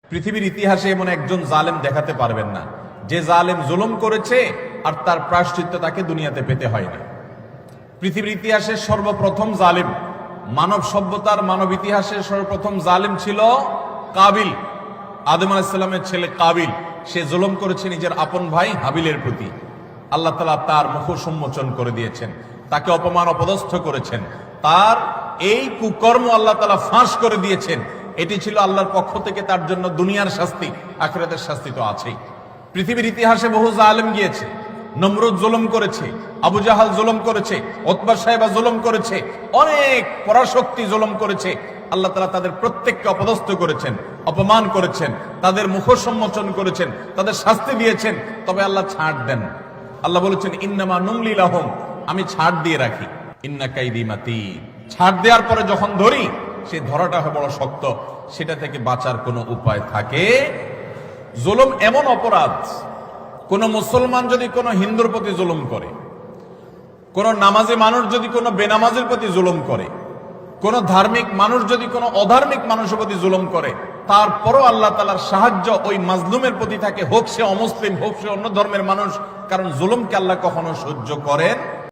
পৃথিবীর ইতিহাসে এমন একজন জালেম দেখাতে পারবেন না যে জালেম জুলুম করেছে আর তার প্রায়শ্চিত্ত তাকে দুনিয়াতে পেতে হয়নি। পৃথিবীর ইতিহাসে সর্বপ্রথম জালেম, মানব সভ্যতার মানব ইতিহাসের সর্বপ্রথম জালেম ছিল কাবিল। আদম আলাইহিস সালামের ছেলে কাবিল, সে জুলুম করেছে নিজের আপন ভাই হাবিলের প্রতি। আল্লাহ তাআলা তার মুখ উন্মোচন করে দিয়েছেন, তাকে অপমান অপদস্থ করেছেন, তার এই কুকর্ম আল্লাহ তাআলা ফাঁস করে দিয়েছেন। এটি ছিল আল্লাহর পক্ষ থেকে তার জন্য দুনিয়ার শাস্তি, আখিরাতের শাস্তি তো আছেই। পৃথিবীর ইতিহাসে বহু জালেম গিয়েছে, নমরুদ জুলুম করেছে, আবু জাহাল জুলুম করেছে, উতবা সাহেবা জুলুম করেছে, অনেক পরাশক্তি জুলুম করেছে। আল্লাহ তাআলা তাদের প্রত্যেককে অপদস্থ করেছেন, অপমান করেছেন, তাদের মুখ সম্মোচন করেছেন, তাদের শাস্তি দিয়েছেন। তবে আল্লাহ ছাড় দেন। আল্লাহ বলেছেন ইন্নামা নুমলি লাহুম, আমি ছাড় দিয়ে রাখি। ইন্না কাইদি মাতিন, ছাড় দেওয়ার পরে যখন ধরি সে ধরাটা হয় বড় শক্ত, সেটা থেকে বাঁচার কোনো উপায় থাকে। জুলুম এমন অপরাধ, কোন মুসলমান যদি কোনো হিন্দুর প্রতি জুলুম করে, কোন নামাজি মানুষ যদি কোনো বেনামাজির প্রতি জুলুম করে, কোন ধার্মিক মানুষ যদি কোনো অধার্মিক মানুষের প্রতি জুলুম করে, তারপরও আল্লাহ তাআলার সাহায্য ওই মাজলুমের প্রতি থাকে, হোক সে অমুসলিম, হোক সে অন্য ধর্মের মানুষ। কারণ জুলুমকে আল্লাহ কখনো সহ্য করেন